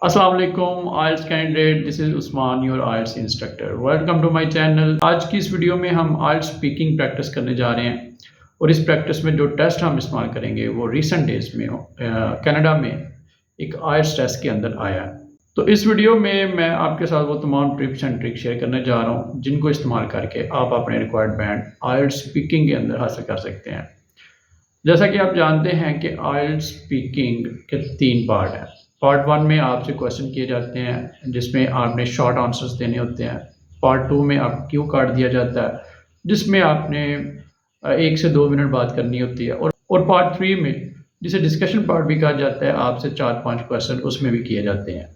अस्सलाम वालेकुम IELTS candidate, this is Usman your IELTS instructor. Welcome to my channel. आज की इस वीडियो में हम आइल्स स्पीकिंग प्रैक्टिस करने जा रहे हैं और इस प्रैक्टिस में जो टेस्ट हम इस्तेमाल करेंगे वो रिसेंट डेज में कनाडा में एक आइल्स टेस्ट के अंदर आया है। तो इस वीडियो में मैं आपके साथ वो तमाम टिप्स एंड ट्रिक्स शेयर करने जा रहा हूँ जिनको इस्तेमाल करके आप अपने रिक्वायर्ड बैंड आइल्स स्पीकिंग के अंदर हासिल कर सकते हैं। जैसा कि आप जानते हैं कि आइल्स स्पीकिंग के 3 पार्ट हैं। पार्ट 1 में आपसे क्वेश्चन किए जाते हैं जिसमें आपने शॉर्ट आंसर्स देने होते हैं। पार्ट 2 में आपको क्यू कार्ड दिया जाता है जिसमें आपने 1 से 2 मिनट बात करनी होती है और पार्ट 3 में जिसे डिस्कशन पार्ट भी कहा जाता है, आपसे 4-5 क्वेश्चन उसमें भी किए जाते हैं।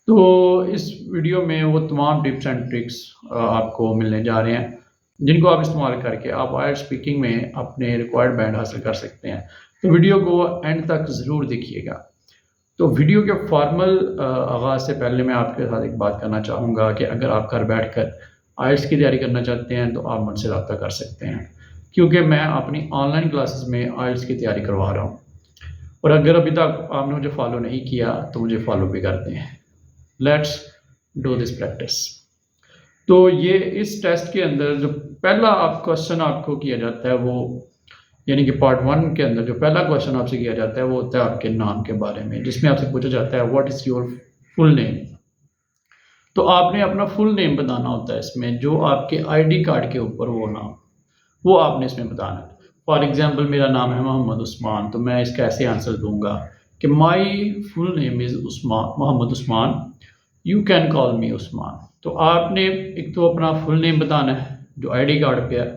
तो इस वीडियो में वो तमाम टिप्स एंड ट्रिक्स आपको मिलने जा रहे हैं जिनको आप इस्तेमाल करके आप आइल्स स्पीकिंग में अपने रिक्वायर्ड बैंड हासिल कर सकते हैं। तो वीडियो को एंड तक ज़रूर देखिएगा। तो वीडियो के फॉर्मल आगाज़ से पहले मैं आपके साथ एक बात करना चाहूँगा कि अगर आप घर बैठकर आइल्स की तैयारी करना चाहते हैं तो आप मुझसे रब्ता कर सकते हैं, क्योंकि मैं अपनी ऑनलाइन क्लासेस में आइल्स की तैयारी करवा रहा हूँ। और अगर अभी तक आपने मुझे फॉलो नहीं किया तो मुझे फॉलो भी कर दें। Let's do this practice. तो ये इस टेस्ट के अंदर जो पहला आप क्वेश्चन आपको किया जाता है वो यानी कि पार्ट 1 के अंदर जो पहला क्वेश्चन आपसे किया जाता है वो होता है आपके नाम के बारे में, जिसमें आपसे पूछा जाता है what is your full name. तो आपने अपना फुल नेम बताना होता है इसमें, जो आपके आईडी कार्ड के ऊपर वो नाम वो आपने इसमें बताना है। फॉर एग्जांपल मेरा नाम है मोहम्मद उस्मान, तो मैं इसका ऐसे आंसर दूंगा कि my full name is Usman Mohammad Usman, you can call me Usman. तो आपने एक तो अपना फुल नेम बताना है जो आईडी कार्ड पे है,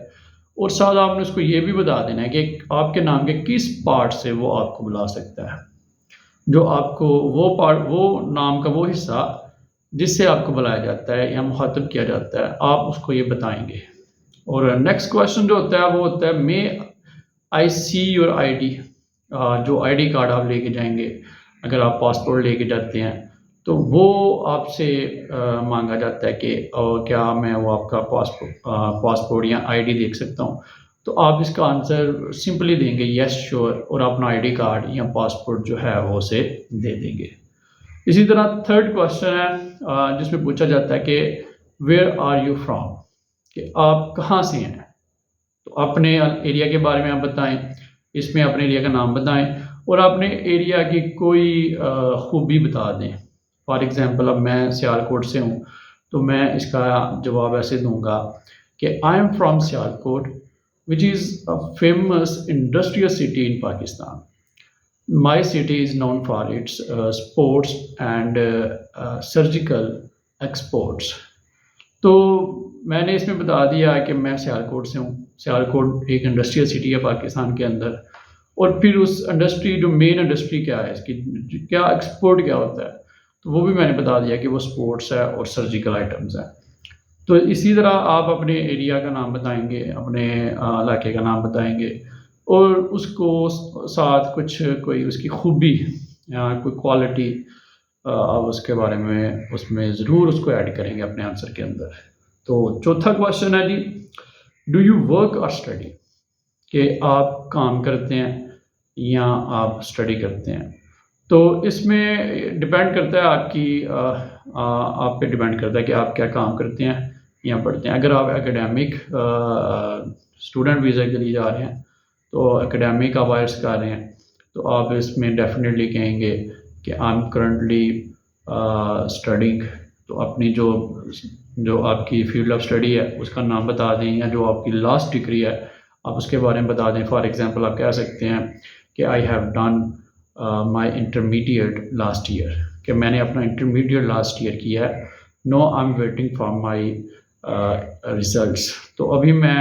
और साथ आपने उसको ये भी बता देना है कि आपके नाम के किस पार्ट से वो आपको बुला सकता है, जो आपको वो पार्ट वो नाम का वो हिस्सा जिससे आपको बुलाया जाता है या मुखातब किया जाता है, आप उसको ये बताएंगे। और नेक्स्ट क्वेश्चन जो होता है वो होता है मे आई सी योर आईडी। जो आईडी कार्ड आप लेके जाएंगे, अगर आप पासपोर्ट लेके जाते हैं तो वो आपसे मांगा जाता है कि क्या मैं वो आपका पासपोर्ट या आईडी देख सकता हूँ। तो आप इसका आंसर सिंपली देंगे यस श्योर, और अपना आईडी कार्ड या पासपोर्ट जो है वो उसे दे देंगे। इसी तरह थर्ड क्वेश्चन है जिसमें पूछा जाता है कि वेयर आर यू फ्रॉम, कि आप कहाँ से हैं। तो अपने एरिया के बारे में आप बताएं, इसमें अपने एरिया का नाम बताएं और अपने एरिया की कोई खूबी बता दें। फॉर एग्ज़ाम्पल अब मैं सियालकोट से हूँ तो मैं इसका जवाब ऐसे दूंगा कि I am from Sialkot which is a famous industrial city in Pakistan. My city is known for its sports and surgical exports. तो मैंने इसमें बता दिया कि मैं सियालकोट से हूँ। सियालकोट एक इंडस्ट्रियल सिटी है पाकिस्तान के अंदर, और फिर उस इंडस्ट्री जो मेन इंडस्ट्री क्या है, इसकी क्या एक्सपोर्ट क्या होता है, तो वो भी मैंने बता दिया कि वो स्पोर्ट्स है और सर्जिकल आइटम्स है। तो इसी तरह आप अपने एरिया का नाम बताएंगे, अपने इलाके का नाम बताएंगे और उसको साथ कुछ कोई उसकी खूबी या कोई क्वालिटी आप उसके बारे में उसमें ज़रूर उसको ऐड करेंगे अपने आंसर के अंदर। तो चौथा क्वेश्चन है जी, डू यू वर्क और स्टडी, कि आप काम करते हैं या आप स्टडी करते हैं। तो इसमें डिपेंड करता है आपकी आप पे डिपेंड करता है कि आप क्या काम करते हैं या पढ़ते हैं। अगर आप एकेडमिक स्टूडेंट वीज़ा के लिए जा रहे हैं तो एकेडमिक आप आइल्स कर रहे हैं तो आप इसमें डेफिनेटली कहेंगे कि आई एम करंटली स्टडिंग। तो अपनी जो जो आपकी फील्ड ऑफ स्टडी है उसका नाम बता दें, या जो आपकी लास्ट डिग्री है आप उसके बारे में बता दें। फॉर एग्जांपल आप कह सकते हैं कि I have done my intermediate last year, कि मैंने अपना इंटरमीडिएट लास्ट ईयर किया है। No I am waiting for my results. तो अभी मैं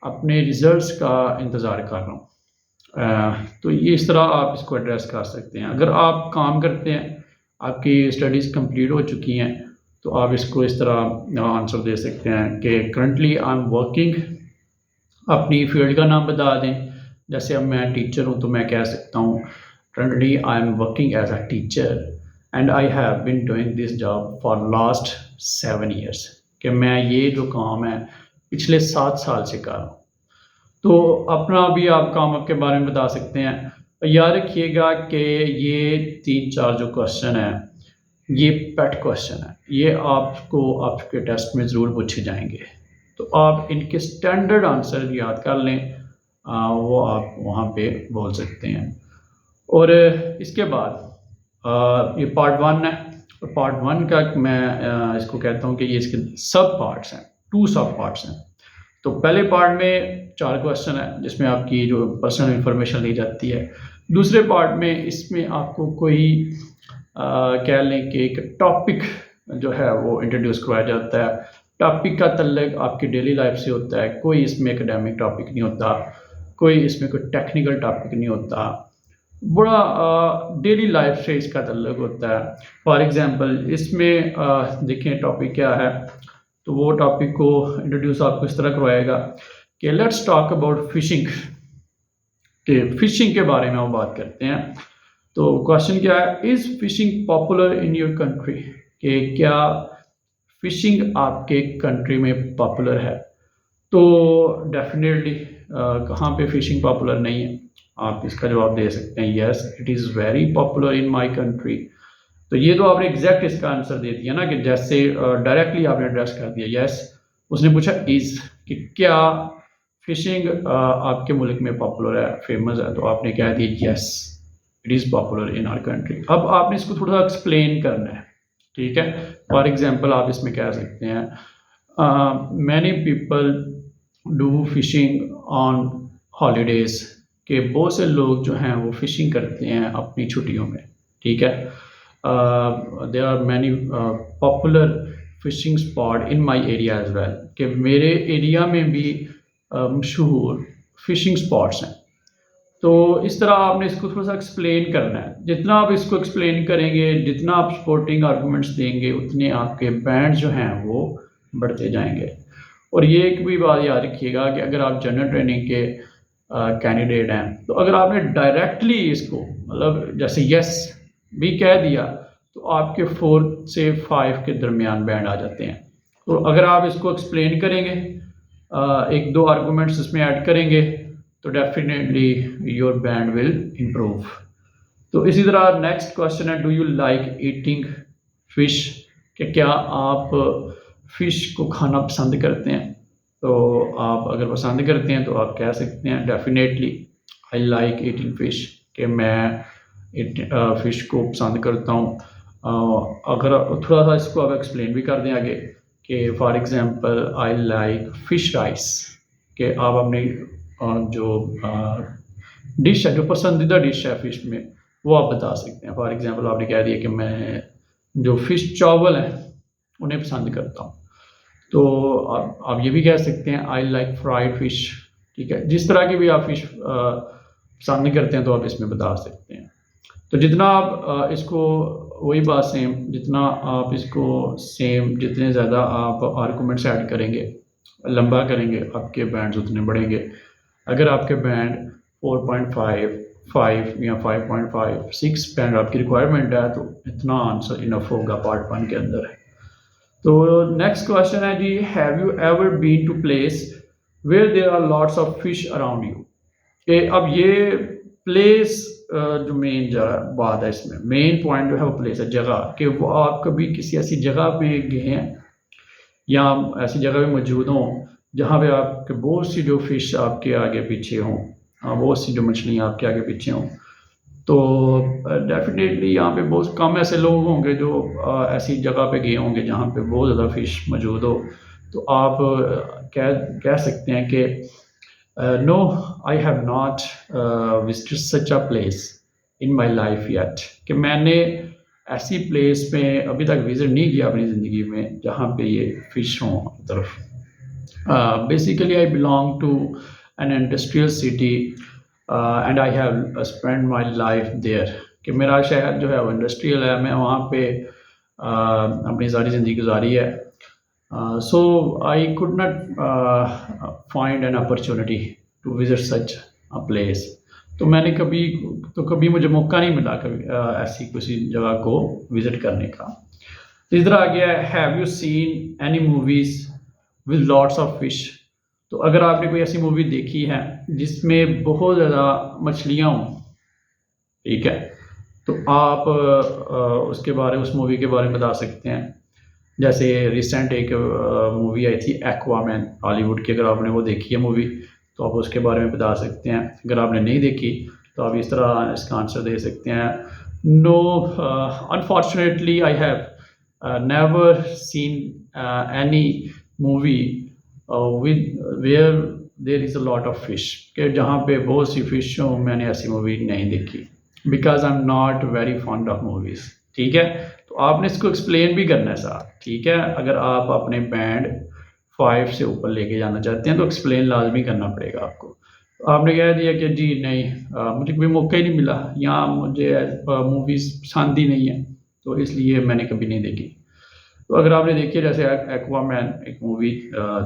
अपने रिजल्ट्स का इंतज़ार कर रहा हूँ। तो ये इस तरह आप इसको एड्रेस कर सकते हैं। अगर आप काम करते हैं, आपकी स्टडीज़ कंप्लीट हो चुकी हैं, तो आप इसको इस तरह आंसर दे सकते हैं कि करंटली आई एम वर्किंग। अपनी फील्ड का नाम बता दें, जैसे अब मैं टीचर हूँ तो मैं कह सकता हूँ currently I am working as a teacher and I have been doing this job for last 7 years, कि मैं ये जो काम है पिछले 7 साल से कर रहा हूँ। तो अपना भी आप काम के बारे में बता सकते हैं। याद रखिएगा कि ये 3-4 जो क्वेश्चन हैं ये पेट क्वेश्चन है, ये आपको आपके टेस्ट में ज़रूर पूछे जाएंगे। तो आप इनके स्टैंडर्ड आंसर याद कर लें, वो आप वहाँ पे बोल सकते हैं। और इसके बाद ये पार्ट 1 है, और पार्ट 1 का मैं इसको कहता हूँ कि ये इसके सब पार्ट्स हैं, 2 सब पार्ट्स हैं। तो पहले पार्ट में 4 क्वेश्चन है जिसमें आपकी जो पर्सनल इंफॉर्मेशन ली जाती है। दूसरे पार्ट में इसमें आपको कोई कह लें कि एक टॉपिक जो है वो इंट्रोड्यूस करवाया जाता है। टॉपिक का तल्लुक आपकी डेली लाइफ से होता है, कोई इसमें एकेडमिक टॉपिक नहीं होता, कोई इसमें कोई टेक्निकल टॉपिक नहीं होता, बड़ा डेली लाइफ से इसका तल्लुक होता है। फॉर एग्जांपल इसमें देखें टॉपिक क्या है, तो वो टॉपिक को इंट्रोड्यूस आपको इस तरह करवाएगा कि लेट्स टॉक अबाउट फिशिंग, कि फिशिंग के बारे में हम बात करते हैं। तो क्वेश्चन क्या है, is fishing popular in your country, कि क्या फिशिंग आपके कंट्री में पॉपुलर है। तो डेफिनेटली कहाँ पे फिशिंग पॉपुलर नहीं है, आप इसका जवाब दे सकते हैं yes it is very popular in my country. तो ये तो आपने एग्जैक्ट इसका आंसर दे दिया ना, कि जैसे डायरेक्टली आपने एड्रेस कर दिया यस। उसने पूछा इज़, कि क्या फिशिंग आपके मुल्क में पॉपुलर है, फेमस है, तो आपने कह दिया yes it is popular in our country. अब आपने इसको थोड़ा सा एक्सप्लेन करना है, ठीक है। फॉर एग्जांपल आप इसमें कह सकते हैं many people do fishing on holidays, के बहुत से लोग जो हैं वो फिशिंग करते हैं अपनी छुट्टियों में, ठीक है। There are many popular fishing spot in my area as well, कि मेरे एरिया में भी मशहूर फिशिंग स्पॉट्स हैं। तो इस तरह आपने इसको थोड़ा सा एक्सप्लेन करना है। जितना आप इसको एक्सप्लेन करेंगे, जितना आप सपोर्टिंग आर्गूमेंट्स देंगे, उतने आपके बैंड जो हैं वो बढ़ते जाएंगे। और ये एक भी बात याद रखिएगा कि अगर आप जनरल ट्रेनिंग के कैंडिडेट हैं, तो अगर आपने डायरेक्टली इसको मतलब जैसे यस भी कह दिया, तो आपके 4 से 5 के दरमियान बैंड आ जाते हैं। तो अगर आप इसको एक्सप्लेन करेंगे, 1-2 आर्गूमेंट्स इसमें ऐड करेंगे, तो definitely your band will improve. तो इसी तरह नेक्स्ट क्वेश्चन है, do you like eating fish, कि क्या आप फिश को खाना पसंद करते हैं। तो आप अगर पसंद करते हैं तो आप कह सकते हैं definitely I like eating fish, कि मैं फ़िश को पसंद करता हूँ। अगर थोड़ा सा इसको आप एक्सप्लेन भी कर दें आगे, कि for example I like fish rice, कि आप अपनी जो डिश है, जो पसंदीदा डिश है फ़िश में, वो आप बता सकते हैं। फॉर एग्ज़ाम्पल आपने कह दिया कि मैं जो फ़िश चावल हैं उन्हें पसंद करता हूँ, तो आप ये भी कह सकते हैं आई लाइक फ्राइड फ़िश, ठीक है। जिस तरह की भी आप फ़िश पसंद करते हैं तो आप इसमें बता सकते हैं। तो जितना आप इसको वही बात सेम, जितना आप इसको सेम, जितने ज़्यादा आप आर्गूमेंट्स ऐड करेंगे, लंबा करेंगे, आपके बैंड्स उतने बढ़ेंगे। अगर आपके बैंड 4.5, 5 या 5.5, 6 बैंड आपकी रिक्वायरमेंट है, तो इतना आंसर इनफ होगा पार्ट 1 के अंदर है। तो नेक्स्ट क्वेश्चन है जी, have you ever been to place where there are lots of fish around you, कि अब ये प्लेस जो मेन बात है, इसमें मेन पॉइंट जो है वो प्लेस है, जगह, कि वो आप कभी किसी ऐसी जगह पे गए हैं या ऐसी जगह पे मौजूद हों जहाँ पे आपके बहुत सी जो फिश आपके आगे पीछे हों, बहुत सी जो मछलियाँ आपके आगे पीछे हों। तो डेफिनेटली यहाँ पे बहुत कम ऐसे लोग होंगे जो ऐसी जगह पे गए होंगे जहाँ पे बहुत ज़्यादा फ़िश मौजूद हो। तो आप कह सकते हैं कि no I have not visited such a place in my life yet, कि मैंने ऐसी प्लेस में अभी तक विज़िट नहीं किया अपनी ज़िंदगी में जहाँ पे ये फ़िश हों तरफ। Basically I belong to an industrial city and I have spend my life there, कि मेरा शहर जो है वो इंडस्ट्रियल है, मैं वहाँ पे अपनी सारी ज़िंदगी गुजारी है। So I could not find an opportunity to visit such a place, तो मैंने कभी मुझे मौका नहीं मिला कभी ऐसी किसी जगह को विज़िट करने का। इस तरह आ गया है, have you seen any movies with lots of fish, तो अगर आपने कोई ऐसी मूवी देखी है जिसमें बहुत ज़्यादा मछलियाँ हों, ठीक है, तो आप उसके बारे उस मूवी के बारे में बता सकते हैं। जैसे रिसेंट एक मूवी आई थी एक्वामैन हॉलीवुड की, अगर आपने वो देखी है मूवी तो आप उसके बारे में बता सकते हैं। अगर आपने नहीं देखी तो आप इस तरह इसका आंसर दे सकते हैं। No, unfortunately I have never seen any movie with where there is a lot of fish, कि जहाँ पे बहुत सी फिश हो, मैंने ऐसी मूवी नहीं देखी, because I am not very fond of movies. ठीक है, तो आपने इसको एक्सप्लेन भी करना है साथ। ठीक है, अगर आप अपने बैंड 5 से ऊपर लेके जाना चाहते हैं तो एक्सप्लेन लाजमी करना पड़ेगा आपको। तो आपने कह दिया कि जी नहीं, मुझे कोई मौका ही नहीं मिला, यहाँ मुझे मूवीज़ पसंद ही नहीं है, तो इसलिए मैंने कभी नहीं देखी। तो अगर आपने देखी है, जैसे एक्वामैन एक मूवी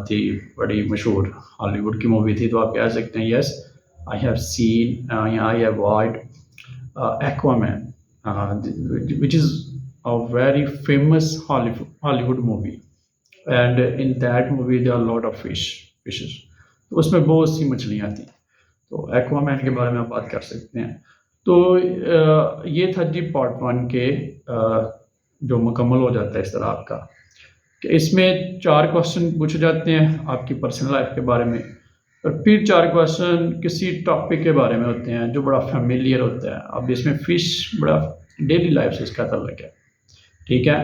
थी, बड़ी मशहूर हॉलीवुड की मूवी थी, तो आप कह सकते हैं yes I have seen, I have watched Aquaman, which is a very famous Hollywood movie, and in that movie there are a lot of fishes. तो उसमें बहुत सी मछलियाँ थी। तो एक्वामैन के बारे में आप बात कर सकते हैं। तो ये था जी पार्ट 1 के जो मुकम्मल हो जाता है इस तरह आपका, कि इसमें 4 क्वेश्चन पूछे जाते हैं आपकी पर्सनल लाइफ के बारे में, और फिर 4 क्वेश्चन किसी टॉपिक के बारे में होते हैं जो बड़ा फेमिलियर होता है। अब इसमें फ़िश बड़ा डेली लाइफ से इसका ताल्लुक है। ठीक है,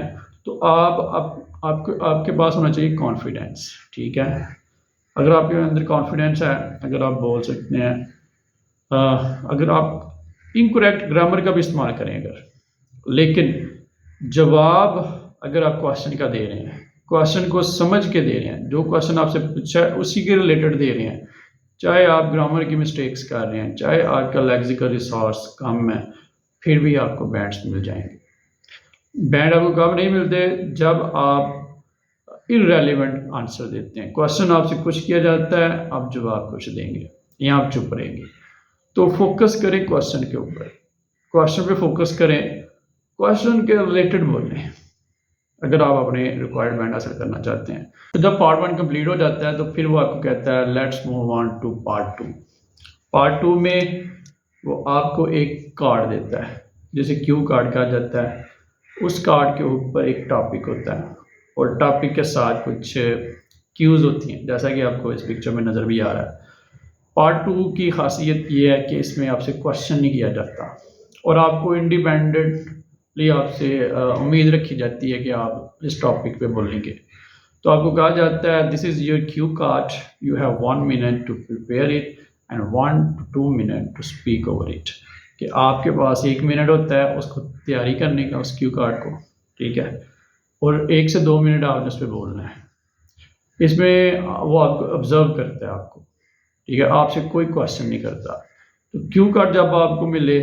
तो आपको आपके पास होना चाहिए कॉन्फिडेंस। ठीक है, अगर आपके अंदर कॉन्फिडेंस है, अगर आप बोल सकते हैं, अगर आप इनकरेक्ट ग्रामर का भी इस्तेमाल करें अगर, लेकिन जवाब अगर आप क्वेश्चन का दे रहे हैं, क्वेश्चन को समझ के दे रहे हैं, जो क्वेश्चन आपसे पूछा है उसी के रिलेटेड दे रहे हैं, चाहे आप ग्रामर की मिस्टेक्स कर रहे हैं, चाहे आपका लेक्सिकल रिसोर्स कम है, फिर भी आपको बैंड्स मिल जाएंगे। बैंड आपको कब नहीं मिलते? जब आप इररेलेवेंट आंसर देते हैं। क्वेश्चन आपसे कुछ किया जाता है, आप जवाब कुछ देंगे या आप चुप रहेंगे। तो फोकस करें क्वेश्चन के ऊपर, क्वेश्चन पे फोकस करें, क्वेश्चन के रिलेटेड बोलें अगर आप अपने रिक्वायर्ड बैंड हासिल करना चाहते हैं। तो जब पार्ट 1 कंप्लीट हो जाता है तो फिर वो आपको कहता है let's move on to part 2। Part 2 में वो आपको एक कार्ड देता है, जैसे क्यू कार्ड कहा जाता है। उस कार्ड के ऊपर एक टॉपिक होता है और टॉपिक के साथ कुछ क्यूज़ होती हैं, जैसा कि आपको इस पिक्चर में नज़र भी आ रहा है। पार्ट 2 की खासियत ये है कि इसमें आपसे क्वेश्चन नहीं किया जाता और आपको इंडिपेंडेंटली आपसे उम्मीद रखी जाती है कि आप इस टॉपिक पे बोलेंगे। तो आपको कहा जाता है this is your cue card, you have 1 minute to prepare it and 1 to 2 minute to speak over it. कि आपके पास 1 मिनट होता है उसको तैयारी करने का, उस क्यू कार्ड को। ठीक है, और 1 से 2 मिनट आपने उस पर बोलना है। इसमें वो आपको ऑब्जर्व करता है आपको। ठीक है, आपसे कोई क्वेश्चन नहीं करता। तो क्यू कार्ड जब आपको मिले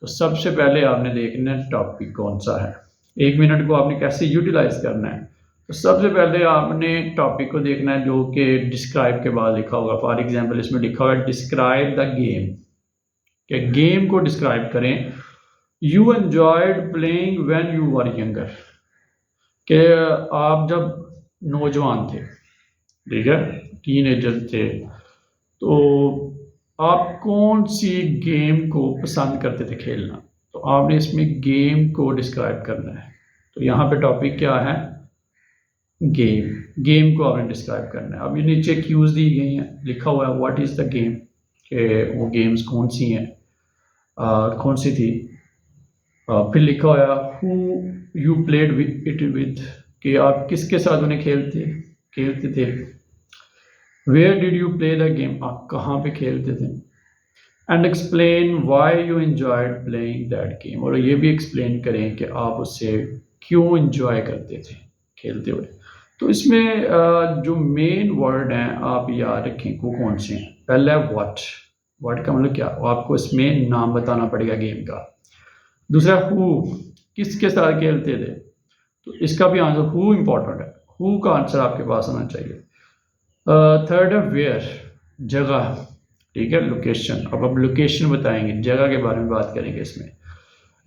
तो सबसे पहले आपने देखना है टॉपिक कौन सा है, 1 मिनट को आपने कैसे यूटिलाइज करना है। तो सबसे पहले आपने टॉपिक को देखना है जो कि डिस्क्राइब के बाद लिखा होगा। फॉर एग्जांपल इसमें लिखा हुआ है डिस्क्राइब द गेम, कि गेम को डिस्क्राइब करें। You enjoyed playing when you were younger, कि आप जब नौजवान थे, ठीक है, टीनेजर थे, तो आप कौन सी गेम को पसंद करते थे खेलना। तो आपने इसमें गेम को डिस्क्राइब करना है। तो यहाँ पे टॉपिक क्या है? गेम। गेम को आपने डिस्क्राइब करना है। अब ये नीचे क्यूज दी गई हैं, लिखा हुआ है व्हाट इज़ द गेम, कि वो गेम्स कौन सी हैं, कौन सी थी। फिर लिखा हुआ है who you played it with, कि आप किसके साथ उन्हें खेलते थे। Where did you play the game, आप कहाँ पे खेलते थे। And explain why you enjoyed playing that game, और ये भी एक्सप्लेन करें कि आप उससे क्यों एंजॉय करते थे खेलते हुए। तो इसमें जो मेन वर्ड हैं आप याद रखें वो कौन से हैं। पहला है व्हाट का मतलब क्या, आपको इसमें नाम बताना पड़ेगा गेम का। दूसरा हु, किसके साथ खेलते थे, तो इसका भी आंसर हु इम्पोर्टेंट है, हु का आंसर आपके पास होना चाहिए। थर्ड है वेयर, जगह, ठीक है, लोकेशन। अब लोकेशन बताएंगे, जगह के बारे में बात करेंगे इसमें।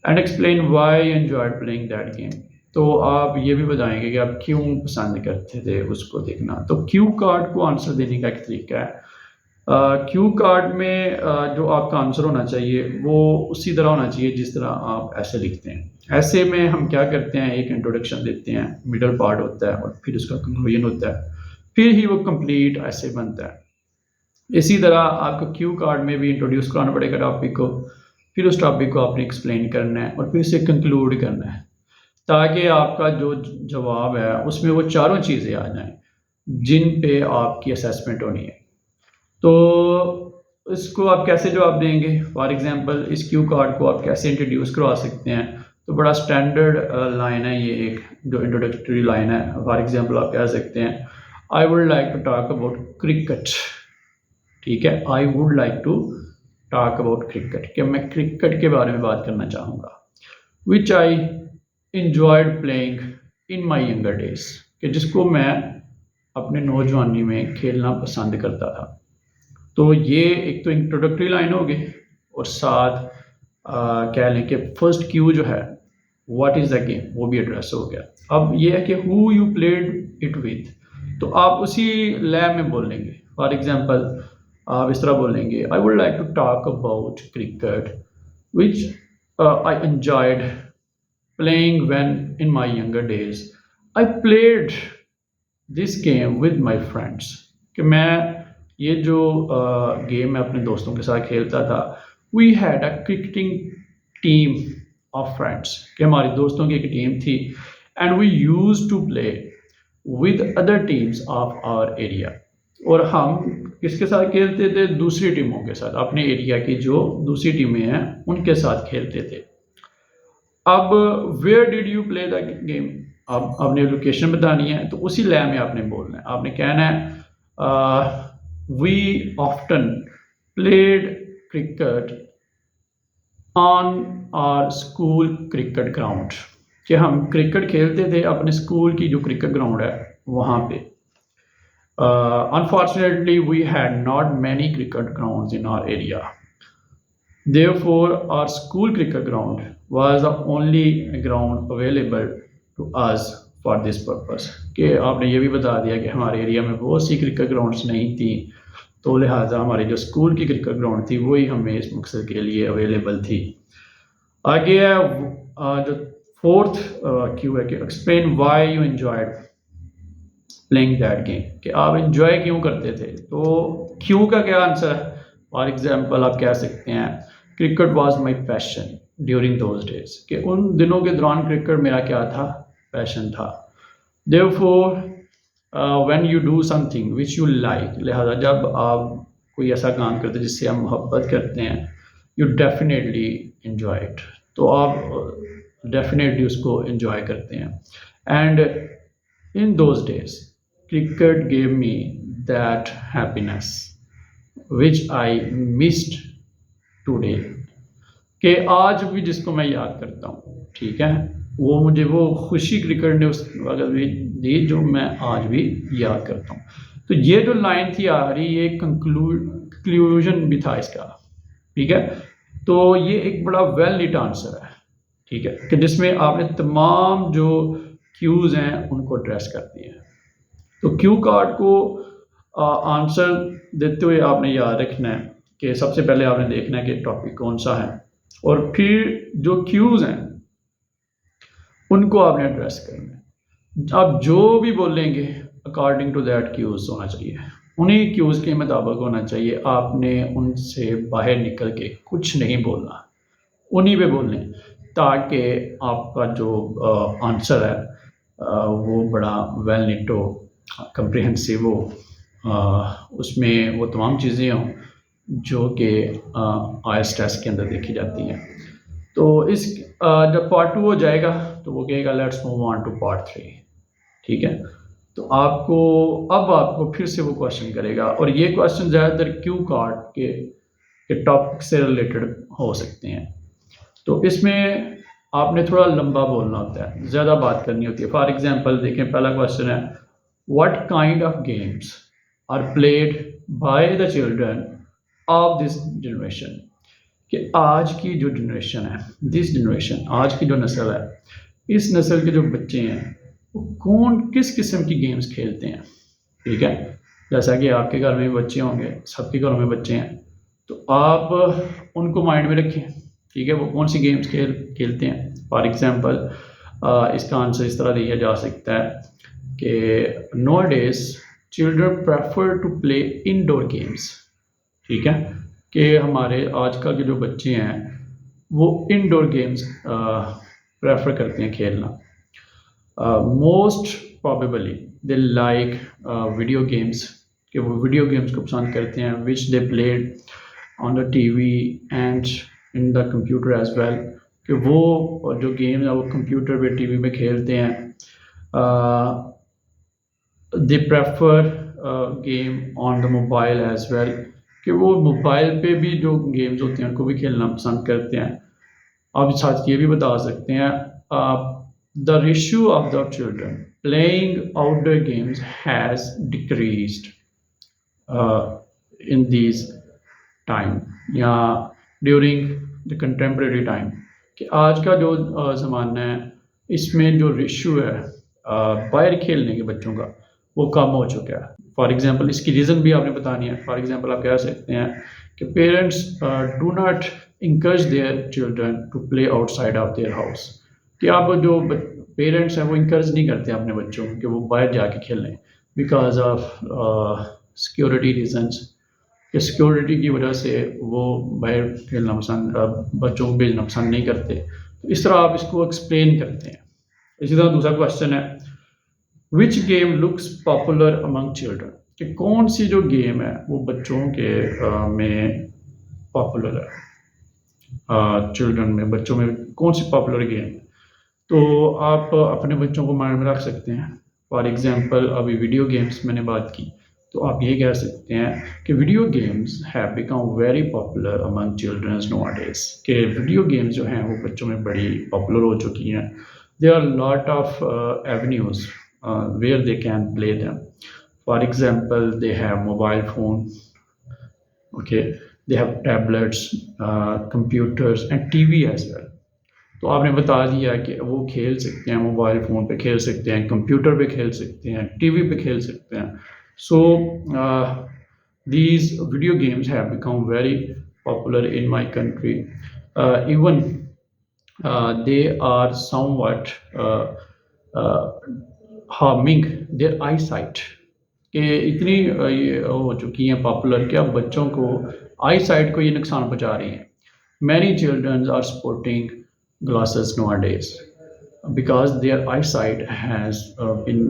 And explain Y enjoyed playing that game, तो आप ये भी बताएंगे कि आप क्यों पसंद करते थे उसको देखना। तो क्यू कार्ड को आंसर देने का एक तरीका है, क्यू कार्ड में जो आपका आंसर होना चाहिए वो उसी तरह होना चाहिए जिस तरह आप ऐसे लिखते हैं। ऐसे में हम क्या करते हैं, एक इंट्रोडक्शन देते हैं, मिडल पार्ट होता है और फिर उसका कंक्लूजन होता है, फिर ही वो कंप्लीट ऐसे बनता है। इसी तरह आपको क्यू कार्ड में भी इंट्रोड्यूस कराना पड़ेगा टॉपिक को, फिर उस टॉपिक को आपने एक्सप्लेन करना है और फिर उसे कंक्लूड करना है, ताकि आपका जो जवाब है उसमें वो चारों चीज़ें आ जाएं जिन पे आपकी असेसमेंट होनी है। तो इसको आप कैसे जवाब देंगे? फॉर एग्जांपल इस क्यू कार्ड को आप कैसे इंट्रोड्यूस करवा सकते हैं? तो बड़ा स्टैंडर्ड लाइन है ये, एक जो इंट्रोडक्टरी लाइन है। फॉर एग्जांपल आप कह सकते हैं I would like to talk about cricket. ठीक है, I would like to talk about cricket, कि मैं क्रिकेट के बारे में बात करना चाहूँगा। Which I enjoyed playing in my younger days, कि जिसको मैं अपने नौजवानी में खेलना पसंद करता था। तो ये एक तो इंट्रोडक्टरी लाइन हो गई और साथ कह लें कि फर्स्ट क्यू जो है व्हाट इज़ द गेम वो भी एड्रेस हो गया। अब ये है कि who you played it with, तो आप उसी लय में बोलेंगे। फॉर एग्जांपल आप इस तरह बोलेंगे I would like to talk about cricket which I enjoyed playing when in my younger days. I played this game with my friends, कि मैं ये जो गेम मैं अपने दोस्तों के साथ खेलता था। We had a cricketing team of friends, कि हमारे दोस्तों की एक टीम थी, and we used to play with other teams of our area. और हम किसके साथ खेलते थे? दूसरी टीमों के साथ, अपने एरिया की जो दूसरी टीमें हैं उनके साथ खेलते थे। अब where did you play the game, अब आपने लोकेशन बतानी है, तो उसी लय में आपने बोलना है। आपने कहना है we often played cricket on our school cricket ground, कि हम क्रिकेट खेलते थे अपने स्कूल की जो क्रिकेट ग्राउंड है वहाँ पे। Unfortunately we had not many cricket grounds in our area, therefore our school cricket ground was the only ground available to us for this purpose, कि आपने ये भी बता दिया कि हमारे एरिया में बहुत सी क्रिकेट ग्राउंड्स नहीं थी, तो लिहाजा हमारी जो स्कूल की क्रिकेट ग्राउंड थी वही हमें इस मकसद के लिए अवेलेबल थी। आगे है जो फोर्थ क्यू है कि explain why you enjoyed playing that game, कि आप एंजॉय क्यों करते थे। तो क्यू का क्या आंसर है? फॉर एग्जांपल आप कह सकते हैं cricket was my passion during those days, कि उन दिनों के दौरान क्रिकेट मेरा क्या था? पैशन था। Therefore when you do something which you like, लिहाजा जब आप कोई ऐसा काम करते हैं जिससे आप मोहब्बत करते हैं, यू डेफिनेटली एंजॉय इट, तो आप डेफिनेटली उसको एंजॉय करते हैं। And in those days cricket gave me that happiness which I missed today, कि आज भी जिसको मैं याद करता हूँ, ठीक है, वो मुझे वो खुशी क्रिकेट ने उस वक्त भी दी जो मैं आज भी याद करता हूँ। तो ये जो लाइन थी आखिरी, ये कंक्लूजन भी था इसका, ठीक है। तो ये एक बड़ा वेल नीट आंसर है, ठीक है, कि जिसमें आपने तमाम जो क्यूज हैं उनको एड्रेस कर दिए हैं। तो क्यू कार्ड को आंसर देते हुए आपने याद रखना है कि सबसे पहले आपने देखना है कि टॉपिक कौन सा है, और फिर जो क्यूज हैं उनको आपने एड्रेस करना है। आप जो भी बोलेंगे अकॉर्डिंग टू दैट क्यूज होना चाहिए, उन्हीं क्यूज के मुताबिक होना चाहिए। आपने उनसे बाहर निकल के कुछ नहीं बोलना, उन्हीं पे बोलने, ताकि आपका जो आंसर है वो बड़ा वेल नीट हो, कंप्रिहेंसिव हो, उसमें वो तमाम चीज़ें हों जो कि आईएलटीएस टेस्ट के अंदर देखी जाती हैं। तो इस जब पार्ट 2 हो जाएगा तो वो कहेगा let's move on to part 3, ठीक है। तो आपको फिर से वो क्वेश्चन करेगा, और ये क्वेश्चन ज़्यादातर क्यू कार्ड के टॉपिक से रिलेटेड हो सकते हैं। तो इसमें आपने थोड़ा लंबा बोलना होता है, ज़्यादा बात करनी होती है। फॉर एग्जांपल देखें, पहला क्वेश्चन है what kind of games are played by the children of this generation, कि आज की जो जनरेशन है, दिस जनरेशन, आज की जो नस्ल है, इस नस्ल के जो बच्चे हैं वो किस किस्म की गेम्स खेलते हैं, ठीक है। जैसा कि आपके घर में भी बच्चे होंगे, सबके घरों में बच्चे हैं, तो आप उनको माइंड में रखें, ठीक है, वो कौन सी गेम्स खेलते हैं। फॉर एग्जांपल इसका आंसर इस तरह दिया जा सकता है कि no days children prefer to play indoor games, ठीक है, कि हमारे आजकल के जो बच्चे हैं वो इनडोर गेम्स प्रेफर करते हैं खेलना। Most probably they like video games, कि वो वीडियो गेम्स को पसंद करते हैं, which they played on the TV and in the computer as well, कि वो जो गेम्स है वो कंप्यूटर पे टीवी पे खेलते हैं। They prefer game on the mobile as well, कि वो मोबाइल पे भी जो गेम्स होते हैं उनको भी खेलना पसंद करते हैं। आप साथ ये भी बता सकते हैं the ratio of the children playing outdoor games has decreased in this time या ड्यूरिंग द कंटेम्प्रेरी टाइम, कि आज का जो ज़माना है इसमें जो रेशियो है बाहर खेलने के बच्चों का वो कम हो चुका है। फॉर एग्जांपल इसकी रीज़न भी आपने बतानी है। फॉर एग्जांपल आप कह सकते हैं कि parents do not encourage their children to play outside of their house, कि आप जो पेरेंट्स हैं वो इंकरेज नहीं करते अपने बच्चों को कि वो बाहर जाके खेलें बिकॉज ऑफ सिक्योरिटी रीजंस, कि सिक्योरिटी की वजह से वो बाहर खेलना पसंद बच्चों को भेजना पसंद नहीं करते। तो इस तरह आप इसको एक्सप्लेन करते हैं। इसी तरह दूसरा क्वेश्चन है which game looks popular among children, कि कौन सी जो गेम है वो बच्चों के में पॉपुलर है, चिल्ड्रन में, बच्चों में कौन सी पॉपुलर गेम है। तो आप अपने बच्चों को माइंड में रख सकते हैं। फॉर एग्जांपल अभी वीडियो गेम्स मैंने बात की, तो आप ये कह सकते हैं कि video games have become very popular among childrens nowadays, कि वीडियो गेम्स जो हैं वो बच्चों में बड़ी पॉपुलर हो चुकी हैं। There are lot of avenues where they can play them. For example, they have mobile phone, okay, they have tablets, computers and TV as well. तो आपने बता दिया कि वो खेल सकते हैं, मोबाइल फ़ोन पे खेल सकते हैं, कंप्यूटर पे खेल सकते हैं, टीवी पे खेल सकते हैं। सो these video games have become very popular in my country. Even they are somewhat harming their eyesight, कि इतनी ये हो चुकी हैं पॉपुलर कि अब बच्चों को आई साइट को ये नुकसान पहुँचा रही हैं। Many children are sporting glasses nowadays because their eyesight has been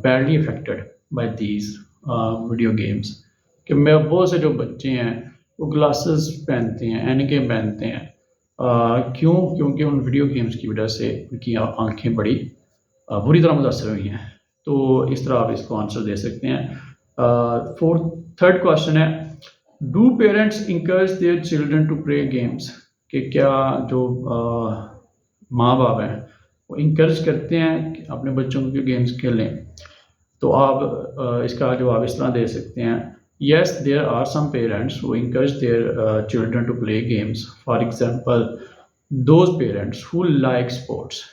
badly affected by these video games, कि मैं बहुत से जो बच्चे हैं वो ग्लासेस पहनते हैं, ऐनकें पहनते हैं। क्यों? क्योंकि उन वीडियो गेम्स की वजह से उनकी आँखें बड़ी बुरी तरह मुतासर हुई हैं। तो इस तरह आप इसको आंसर दे सकते हैं। थर्ड क्वेश्चन है do parents encourage their children to play games, कि क्या जो माँ बाप हैं वो इंकरेज करते हैं कि अपने बच्चों को गेम्स खेलें। तो आप इसका जवाब इस तरह दे सकते हैं yes there are some parents who encourage their children to play games. For example those parents who like sports,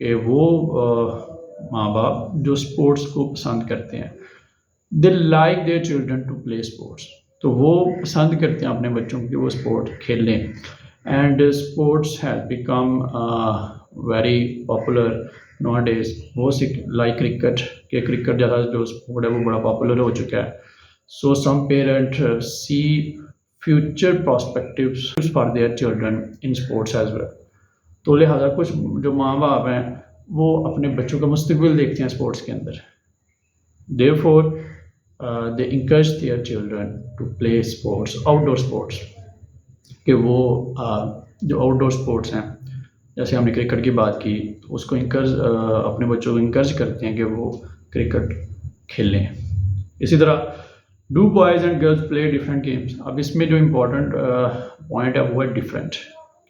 कि वो माँ बाप जो स्पोर्ट्स को पसंद करते हैं, they like their children to play sports, तो वो पसंद करते हैं अपने बच्चों को कि वो स्पोर्ट खेलें। And sports has become very popular nowadays, वो लाइक क्रिकेट, के क्रिकेट ज़्यादा जो स्पोर्ट है वो बड़ा पॉपुलर हो चुका है। So some parent see future prospectives for their children in sports as well. तो लिहाजा कुछ जो माँ बाप हैं वो अपने बच्चों का मुस्तकबिल देखते हैं स्पोर्ट्स के अंदर। Therefore they encourage their children to play sports, outdoor sports, कि वो जो आउटडोर स्पोर्ट्स हैं, जैसे हमने क्रिकेट की बात की, तो उसको अपने बच्चों को इंकरेज करते हैं कि वो क्रिकेट खेलें। इसी तरह do boys and girls play different games. अब इसमें जो इम्पोर्टेंट पॉइंट है वो है डिफरेंट,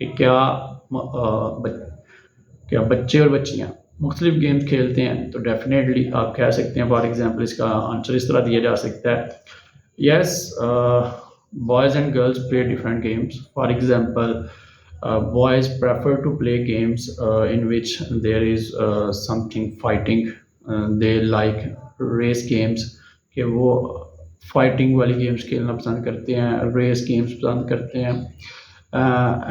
कि क्या बच्चे और बच्चियाँ मुख्तलिफ गेम्स खेलते हैं। तो डेफिनेटली आप कह सकते हैं, फॉर एग्जांपल इसका आंसर इस तरह दिया जा सकता है yes boys and girls play different games. For example boys prefer to play games in which there is something fighting. They like race games, कि वो फाइटिंग वाली गेम्स खेलना पसंद करते हैं, रेस गेम्स पसंद करते हैं,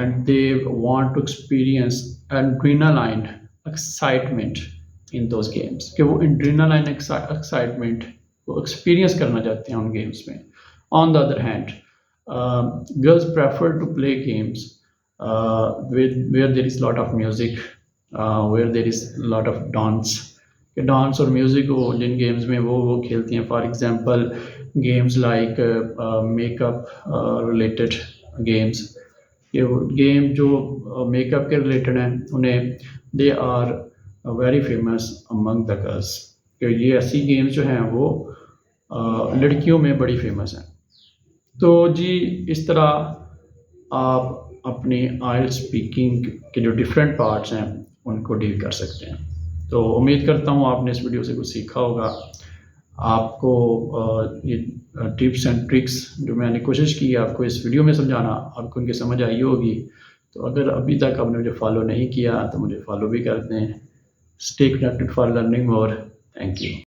and they want to experience adrenaline excitement in those games, कि वो एड्रेनालाइन एक्साइटमेंट को एक्सपीरियंस करना चाहते हैं उन गेम्स में। On the other hand, girls prefer to play games where there is lot of music, where there is lot of dance, कि dance और म्यूज़िक हो जिन गेम्स में वो खेलती हैं। For example games like makeup related games, ये game जो मेकअप के रिलेटेड हैं उन्हें they are very famous among the girls, कि ये ऐसी गेम्स जो हैं वो लड़कियों में बड़ी फेमस हैं। तो जी इस तरह आप अपनी आइल्स स्पीकिंग के जो डिफरेंट पार्ट्स हैं उनको डील कर सकते हैं। तो उम्मीद करता हूँ आपने इस वीडियो से कुछ सीखा होगा। आपको ये टिप्स एंड ट्रिक्स जो मैंने कोशिश की आपको इस वीडियो में समझाना, आपको उनकी समझ आई होगी। तो अगर अभी तक आपने मुझे फॉलो नहीं किया तो मुझे फॉलो भी कर दें। Stay connected for learning more. Thank you.